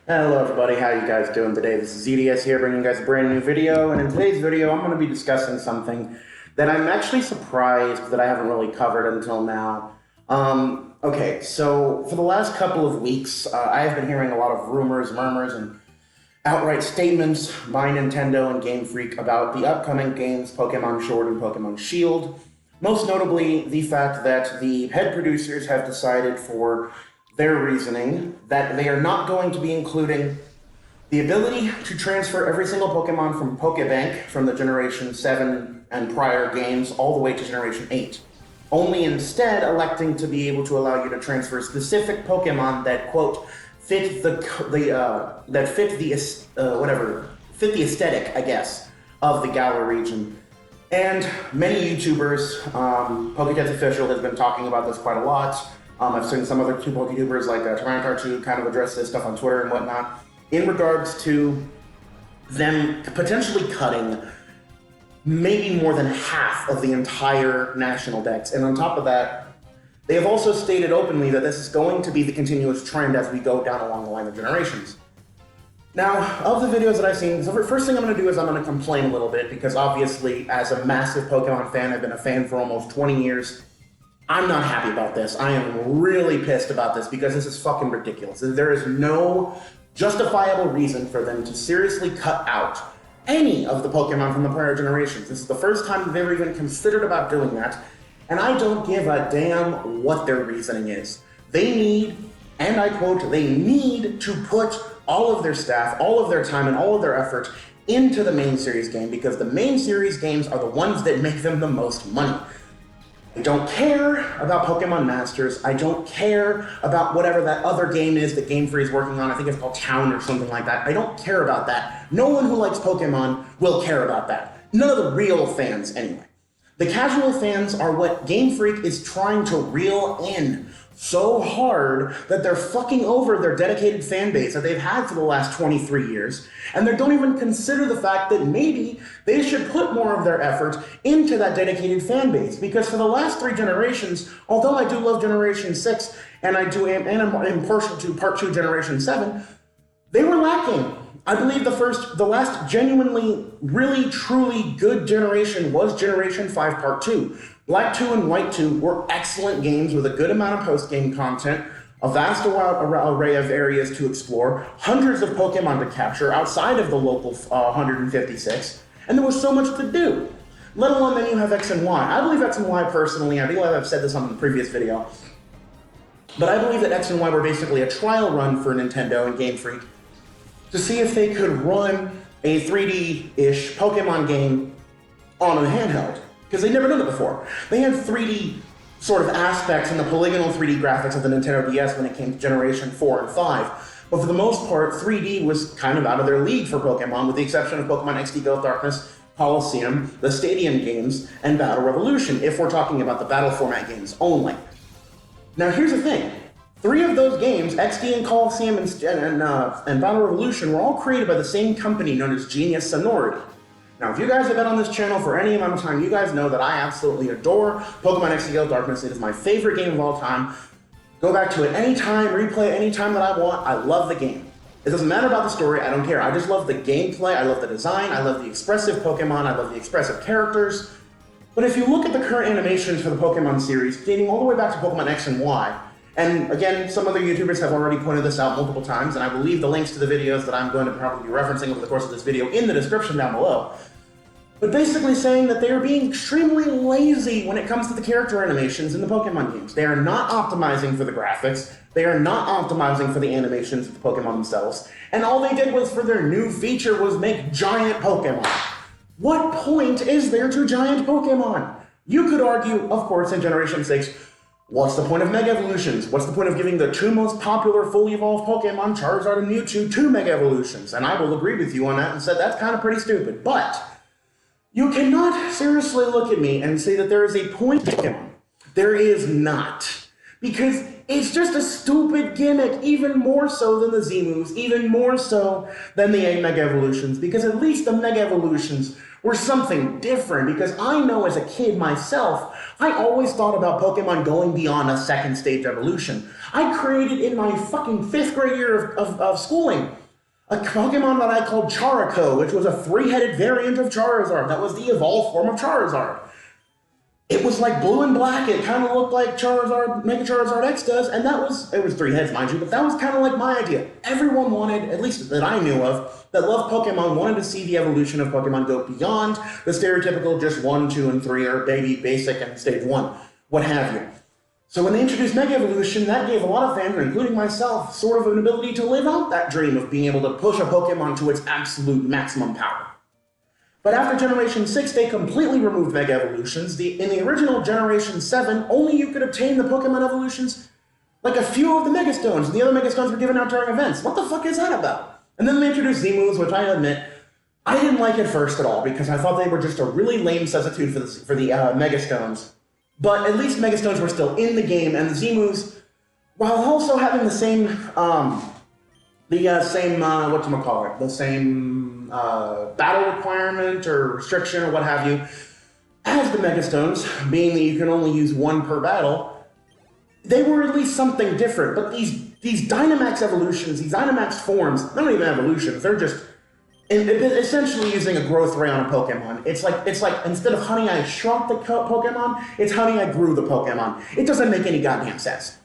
Hello everybody, how you guys doing today? This is ZDS here bringing you guys a brand new video, and in today's video I'm going to be discussing something that I'm actually surprised that I haven't really covered until now. Okay, so for the last couple of weeks, I have been hearing a lot of rumors, murmurs, and outright statements by Nintendo and GameFreak about the upcoming games Pokemon Sword and Pokemon Shield. Most notably, the fact that the head producers have decided for their reasoning that they are not going to be including the ability to transfer every single Pokemon from Pokebank from the Generation 7 and prior games all the way to Generation 8. Only instead electing to be able to allow you to transfer specific Pokemon that, quote, fit the aesthetic, I guess, of the Galar region. And many YouTubers, Poketips official has been talking about this quite a lot. I've seen some other two Poketubers like Rant kind of address this stuff on Twitter and whatnot in regards to them potentially cutting maybe more than half of the entire national dex. And on top of that, they have also stated openly that this is going to be the continuous trend as we go down along the line of generations. Now, of the videos that I've seen, the first thing I'm going to do is I'm going to complain a little bit because obviously, as a massive Pokemon fan, I've been a fan for almost 20 years. I'm not happy about this. I am really pissed about this because this is fucking ridiculous. There is no justifiable reason for them to seriously cut out any of the Pokemon from the prior generations. This is the first time they've ever even considered about doing that, and I don't give a damn what their reasoning is. They need, and I quote, they need to put all of their staff, all of their time, and all of their effort into the main series game because the main series games are the ones that make them the most money. I don't care about Pokemon Masters. I don't care about whatever that other game is that GameFreak is working on. I think it's called Town or something like that. I don't care about that. No one who likes Pokemon will care about that. None of the real fans, anyway. The casual fans are what GameFreak is trying to reel in so hard that they're fucking over their dedicated fan base that they've had for the last 23 years, and they don't even consider the fact that maybe they should put more of their effort into that dedicated fan base, because for the last 3 generations, although I do love Generation 6, and I'm partial to Part 2 Generation 7, they were lacking. I believe the last genuinely, really, truly good generation was Generation 5 Part 2. Black 2 and White 2 were excellent games with a good amount of post-game content, a vast array of areas to explore, hundreds of Pokemon to capture outside of the local 156, and there was so much to do. Let alone then you have X and Y. I believe X and Y personally, I believe I've said this on the previous video, but I believe that X and Y were basically a trial run for Nintendo and GameFreak to see if they could run a 3D-ish Pokemon game on a handheld, because they'd never done it before. They had 3D sort of aspects in the polygonal 3D graphics of the Nintendo DS when it came to Generation 4 and 5, but for the most part, 3D was kind of out of their league for Pokemon, with the exception of Pokemon XD Ghost Darkness, Coliseum, the Stadium games, and Battle Revolution, if we're talking about the battle format games only. Now here's the thing. 3 of those games, XD and Coliseum and Battle Revolution, were all created by the same company known as Genius Sonority. Now, if you guys have been on this channel for any amount of time, you guys know that I absolutely adore Pokemon XD Darkness. It is my favorite game of all time. Go back to it anytime, replay it anytime that I want. I love the game. It doesn't matter about the story, I don't care. I just love the gameplay, I love the design, I love the expressive Pokemon, I love the expressive characters. But if you look at the current animations for the Pokemon series, dating all the way back to Pokemon X and Y, and again, some other YouTubers have already pointed this out multiple times, and I will leave the links to the videos that I'm going to probably be referencing over the course of this video in the description down below. But basically saying that they are being extremely lazy when it comes to the character animations in the Pokemon games. They are not optimizing for the graphics, they are not optimizing for the animations of the Pokemon themselves, and all they did was for their new feature was make giant Pokemon. What point is there to giant Pokemon? You could argue, of course, in Generation 6, what's the point of Mega Evolutions? What's the point of giving the 2 most popular fully evolved Pokemon, Charizard and Mewtwo, 2 Mega Evolutions? And I will agree with you on that and said that's kind of pretty stupid. But you cannot seriously look at me and say that there is a point to Pokemon. There is not. Because It's just a stupid gimmick, even more so than the Z-moves, even more so than the 8 Mega Evolutions, because at least the Mega Evolutions were something different, because I know as a kid myself, I always thought about Pokemon going beyond a second stage evolution. I created in my fucking 5th grade year of schooling a Pokemon that I called Characo, which was a 3-headed variant of Charizard. That was the evolved form of Charizard. It was like blue and black. It kind of looked like Charizard, Mega Charizard X does, and it was 3 heads, mind you, but that was kind of like my idea. Everyone wanted, at least that I knew of, that loved Pokemon, wanted to see the evolution of Pokemon go beyond the stereotypical just 1, 2, and 3, or baby, basic, and stage 1, what have you. So when they introduced Mega Evolution, that gave a lot of fans, including myself, sort of an ability to live out that dream of being able to push a Pokemon to its absolute maximum power. But after Generation 6, they completely removed Mega Evolutions. In the original Generation 7, only you could obtain the Pokemon Evolutions, like a few of the Mega Stones, and the other Mega Stones were given out during events. What the fuck is that about? And then they introduced Z-moves, which I admit, I didn't like at first at all, because I thought they were just a really lame substitute for the Mega Stones. But at least Mega Stones were still in the game, and the Z-moves, while also having the same, battle requirement or restriction or what have you, as the Mega Stones, being that you can only use 1 per battle, they were at least something different. But these Dynamax evolutions, these Dynamax forms, they're not even evolutions, they're just essentially using a growth ray on a Pokemon. It's like instead of Honey, I shrunk the Pokemon, it's Honey, I grew the Pokemon. It doesn't make any goddamn sense.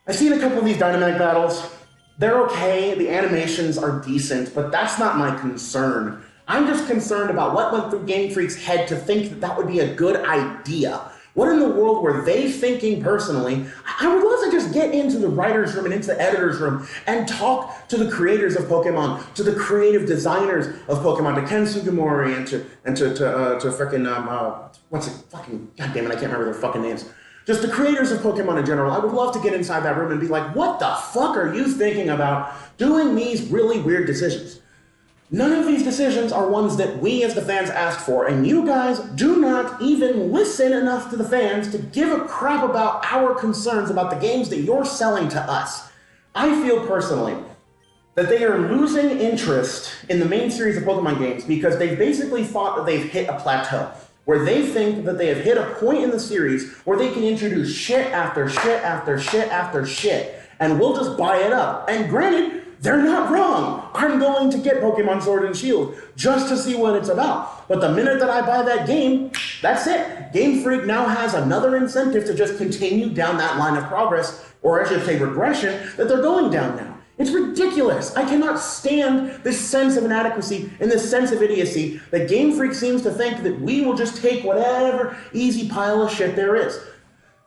I've seen a couple of these Dynamax battles. They're okay, the animations are decent, but that's not my concern. I'm just concerned about what went through Game Freak's head to think that that would be a good idea. What in the world were they thinking personally? I would love to just get into the writer's room and into the editor's room and talk to the creators of Pokemon, to the creative designers of Pokemon, to Ken Sugimori and to frickin' what's it, fucking, goddammit, I can't remember their fucking names. Just the creators of Pokemon in general. I would love to get inside that room and be like, what the fuck are you thinking about doing these really weird decisions? None of these decisions are ones that we as the fans asked for, and you guys do not even listen enough to the fans to give a crap about our concerns about the games that you're selling to us. I feel personally that they are losing interest in the main series of Pokemon games because they've basically thought that they've hit a plateau, where they think that they have hit a point in the series where they can introduce shit after shit after shit after shit, and we'll just buy it up. And granted, they're not wrong. I'm going to get Pokemon Sword and Shield just to see what it's about. But the minute that I buy that game, that's it. Game Freak now has another incentive to just continue down that line of progress, or I should say regression, that they're going down now. It's ridiculous. I cannot stand this sense of inadequacy and this sense of idiocy that Game Freak seems to think that we will just take whatever easy pile of shit there is.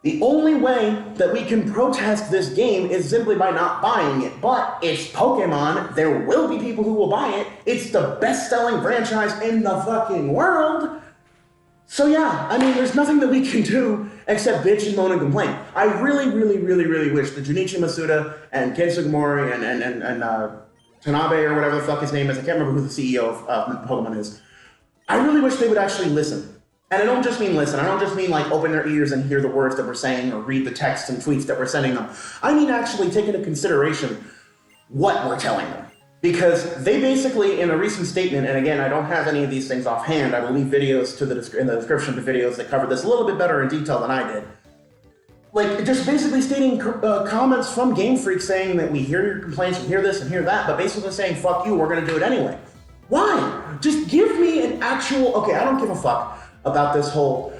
The only way that we can protest this game is simply by not buying it. But it's Pokemon. There will be people who will buy it. It's the best-selling franchise in the fucking world. So yeah, I mean, there's nothing that we can do except bitch and moan and complain. I really, really, really, really wish that Junichi Masuda and Ken Sugimori and Tanabe or whatever the fuck his name is, I can't remember who the CEO of Pokemon is. I really wish they would actually listen. And I don't just mean listen, I don't just mean like open their ears and hear the words that we're saying or read the texts and tweets that we're sending them. I mean actually take into consideration what we're telling them. Because they basically, in a recent statement, and again, I don't have any of these things offhand, I will leave videos in the description of the videos that cover this a little bit better in detail than I did. Like, just basically stating comments from Game Freak saying that we hear your complaints, we hear this and hear that, but basically saying, fuck you, we're gonna do it anyway. Why? Just give me an actual, okay, I don't give a fuck about this whole,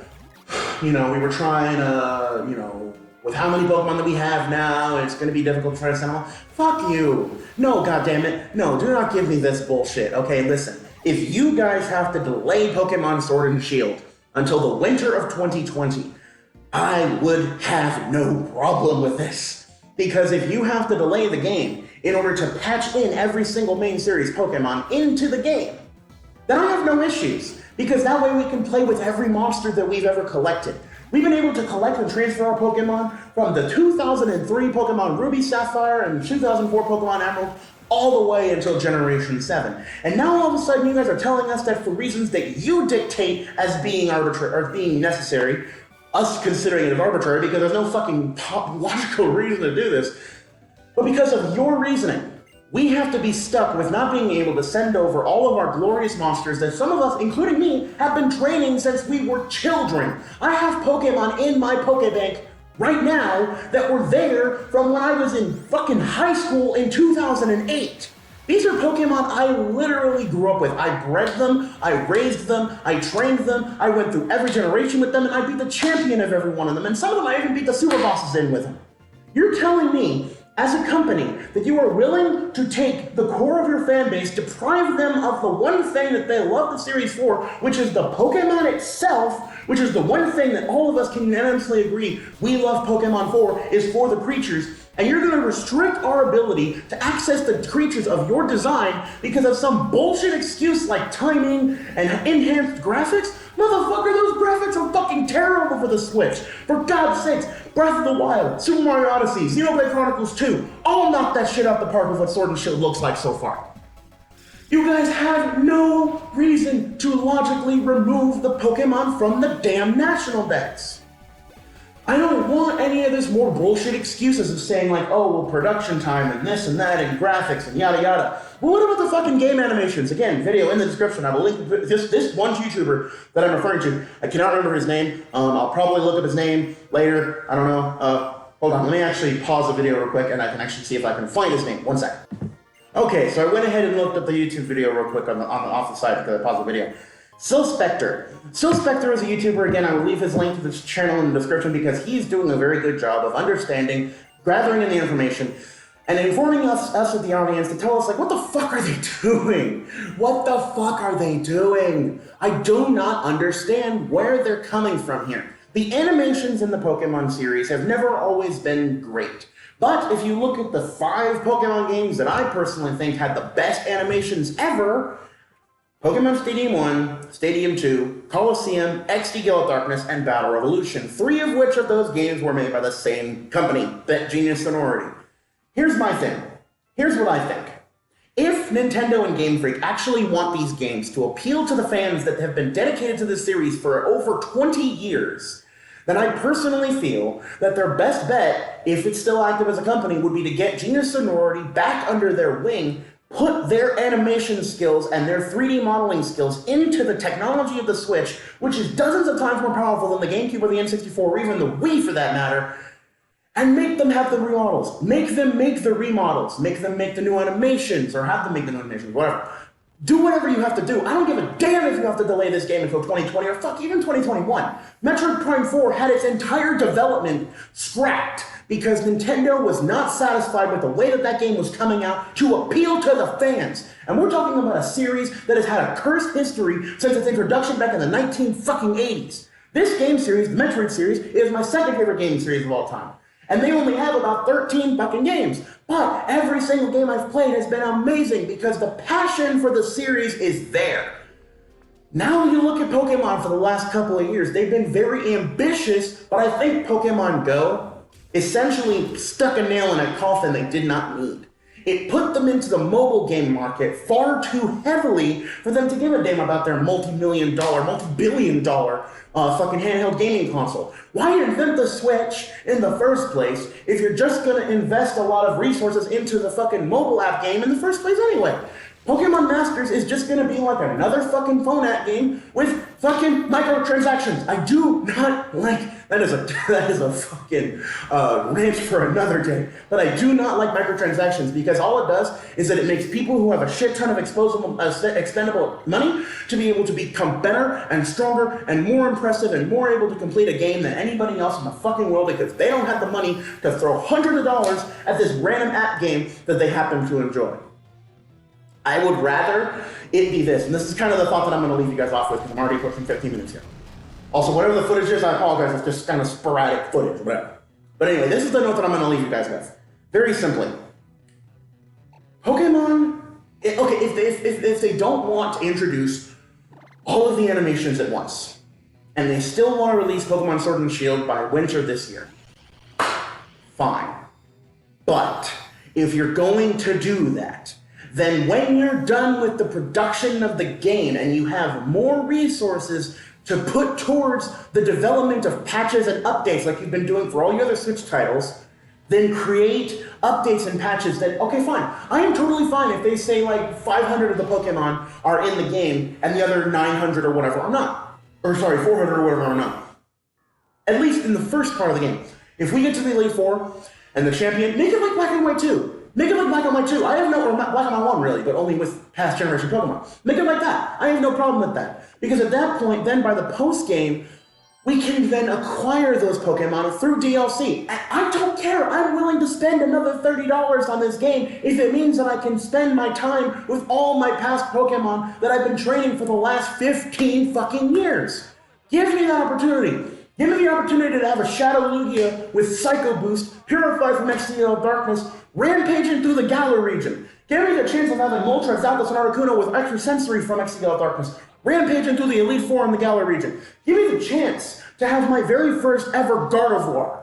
we were trying to, with how many Pokemon that we have now, it's going to be difficult to try to send them all. Fuck you. No, goddammit. No, do not give me this bullshit. Okay, listen. If you guys have to delay Pokemon Sword and Shield until the winter of 2020, I would have no problem with this. Because if you have to delay the game in order to patch in every single main series Pokemon into the game, then I have no issues. Because that way we can play with every monster that we've ever collected. We've been able to collect and transfer our Pokemon from the 2003 Pokemon Ruby Sapphire and 2004 Pokemon Emerald all the way until Generation 7. And now all of a sudden you guys are telling us that for reasons that you dictate as being arbitrary or being necessary, us considering it arbitrary because there's no fucking logical reason to do this, but because of your reasoning. We have to be stuck with not being able to send over all of our glorious monsters that some of us, including me, have been training since we were children. I have Pokemon in my Pokebank right now that were there from when I was in fucking high school in 2008. These are Pokemon I literally grew up with. I bred them, I raised them, I trained them, I went through every generation with them, and I beat the champion of every one of them, and some of them I even beat the super bosses in with them. You're telling me, as a company, that you are willing to take the core of your fan base, deprive them of the one thing that they love the series for, which is the Pokemon itself, which is the one thing that all of us can unanimously agree we love Pokemon for, is for the creatures, and you're going to restrict our ability to access the creatures of your design because of some bullshit excuse like timing and enhanced graphics? Motherfucker, those graphics are fucking terrible for the Switch. For God's sakes, Breath of the Wild, Super Mario Odyssey, Xenoblade Chronicles 2, all knock that shit out the park with what Sword and Shield looks like so far. You guys have no reason to logically remove the Pokemon from the damn National Dex. I don't want any of this more bullshit excuses of saying like, oh, well, production time and this and that and graphics and yada yada. Well, what about the fucking game animations? Again, video in the description. I will link this one YouTuber that I'm referring to. I cannot remember his name. I'll probably look up his name later. I don't know. Hold on, let me actually pause the video real quick and I can actually see if I can find his name. One sec. Okay, so I went ahead and looked up the YouTube video real quick on the off the side because I paused the video. SilphSpectre. SilphSpectre is a YouTuber. Again, I will leave his link to this channel in the description because he's doing a very good job of understanding, gathering in the information, and informing us with the audience to tell us, like, what the fuck are they doing? What the fuck are they doing? I do not understand where they're coming from here. The animations in the Pokemon series have never always been great. But if you look at the 5 Pokemon games that I personally think had the best animations ever, Pokemon Stadium 1, Stadium 2, Colosseum, XD Gale of Darkness, and Battle Revolution, 3 of which of those games were made by the same company, Bet Genius Sonority. Here's my thing. Here's what I think. If Nintendo and GameFreak actually want these games to appeal to the fans that have been dedicated to this series for over 20 years, then I personally feel that their best bet, if it's still active as a company, would be to get Genius Sonority back under their wing, put their animation skills and their 3D modeling skills into the technology of the Switch, which is dozens of times more powerful than the GameCube or the N64 or even the Wii for that matter, and make them have the remodels. Make them make the remodels. Make them make the new animations, or have them make the new animations, whatever. Do whatever you have to do. I don't give a damn if you have to delay this game until 2020 or fuck, even 2021. Metroid Prime 4 had its entire development scrapped because Nintendo was not satisfied with the way that game was coming out to appeal to the fans. And we're talking about a series that has had a cursed history since its introduction back in the 1980s. This game series, the Metroid series, is my second favorite gaming series of all time. And they only have about 13 fucking games. But every single game I've played has been amazing because the passion for the series is there. Now you look at Pokemon for the last couple of years, they've been very ambitious, but I think Pokemon Go essentially stuck a nail in a coffin they did not need. It put them into the mobile game market far too heavily for them to give a damn about their multi-billion dollar fucking handheld gaming console. Why invent the Switch in the first place if you're just gonna invest a lot of resources into the fucking mobile app game in the first place anyway? Pokemon Masters is just gonna be like another fucking phone app game with fucking microtransactions. I do not like, that is a fucking rant for another day, but I do not like microtransactions because all it does is that it makes people who have a shit ton of expendable money to be able to become better and stronger and more impressive and more able to complete a game than anybody else in the fucking world because they don't have the money to throw hundreds of dollars at this random app game that they happen to enjoy. I would rather it be this, and this is kind of the thought that I'm going to leave you guys off with because I'm already pushing 15 minutes here. Also, whatever the footage is, I apologize, it's just kind of sporadic footage, whatever. But anyway, this is the note that I'm going to leave you guys with. Very simply. Pokemon, if they don't want to introduce all of the animations at once, and they still want to release Pokemon Sword and Shield by winter this year, fine. But if you're going to do that, then when you're done with the production of the game and you have more resources to put towards the development of patches and updates like you've been doing for all your other Switch titles, then create updates and patches that, okay, fine. I am totally fine if they say like 500 of the Pokemon are in the game and the other 900 or whatever are not. Or sorry, 400 or whatever are not. At least in the first part of the game. If we get to the Elite Four and the champion, make it like Black and White 2. Make it like Black and White 2. I have no, or Black and White 1 really, but only with past generation Pokemon. Make it like that. I have no problem with that. Because at that point, then by the post-game, we can then acquire those Pokemon through DLC. I don't care. I'm willing to spend another $30 on this game if it means that I can spend my time with all my past Pokemon that I've been training for the last 15 fucking years. Give me that opportunity. Give me the opportunity to have a Shadow Lugia with Psycho Boost, purified from Exceed Darkness, rampaging through the Galar region. Give me the chance of having Moltres, Zapdos, and Articuno with extra sensory from Exceed Darkness, rampaging through the Elite Four in the Galar region. Give me the chance to have my very first ever Gardevoir.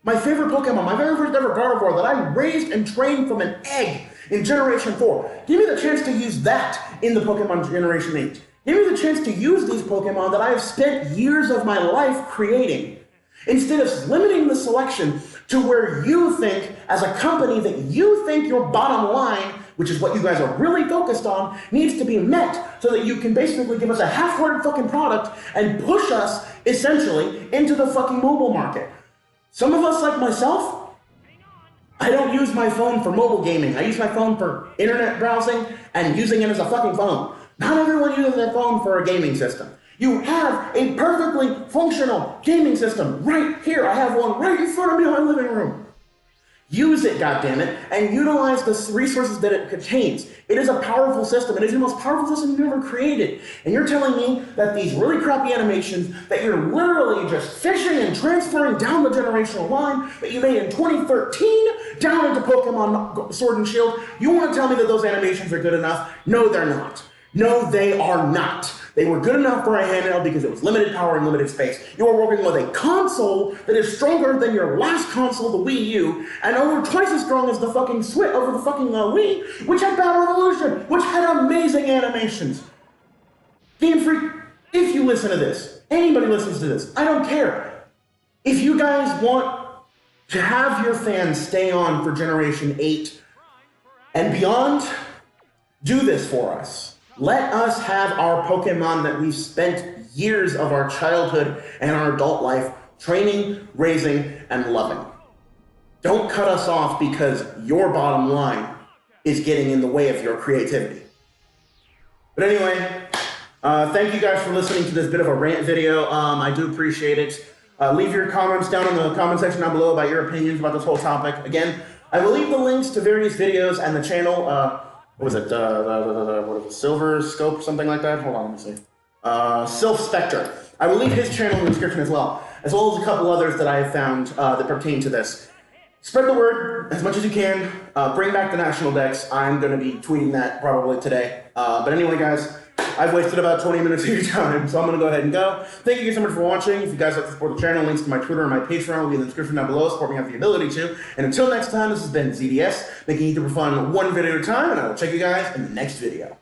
My favorite Pokemon, my very first ever Gardevoir that I raised and trained from an egg in Generation 4. Give me the chance to use that in the Pokemon Generation 8. Give me the chance to use these Pokemon that I have spent years of my life creating, instead of limiting the selection to where you think, as a company, that you think your bottom line, which is what you guys are really focused on, needs to be met so that you can basically give us a half-hearted fucking product and push us, essentially, into the fucking mobile market. Some of us, like myself, I don't use my phone for mobile gaming. I use my phone for internet browsing and using it as a fucking phone. Not everyone uses their phone for a gaming system. You have a perfectly functional gaming system right here. I have one right in front of me in my living room. Use it, goddammit, and utilize the resources that it contains. It is a powerful system. It is the most powerful system you've ever created. And you're telling me that these really crappy animations that you're literally just fishing and transferring down the generational line that you made in 2013 down into Pokemon Sword and Shield, you want to tell me that those animations are good enough? No, they're not. No, they are not. They were good enough for a handheld because it was limited power and limited space. You are working with a console that is stronger than your last console, the Wii U, and over twice as strong as the fucking Switch, over the fucking Wii, which had Battle Revolution, which had amazing animations. GameFreak, if you listen to this, anybody listens to this, I don't care. If you guys want to have your fans stay on for Generation 8 and beyond, do this for us. Let us have our Pokemon that we've spent years of our childhood and our adult life training, raising, and loving. Don't cut us off because your bottom line is getting in the way of your creativity. But anyway, thank you guys for listening to this bit of a rant video. I do appreciate it. Leave your comments down in the comment section down below about your opinions about this whole topic. Again, I will leave the links to various videos and the channel. What was it? What is it? Silver Scope, something like that? Hold on, let me see. SilphSpectre. I will leave his channel in the description as well as a couple others that I have found that pertain to this. Spread the word as much as you can. Bring back the Nationaldex. I'm going to be tweeting that probably today. But anyway, guys, I've wasted about 20 minutes of your time, so I'm going to go ahead and go. Thank you guys so much for watching. If you guys like to support the channel, links to my Twitter and my Patreon will be in the description down below. Support me if you have the ability to. And until next time, this has been ZDS, making YouTube fun one video at a time, and I will check you guys in the next video.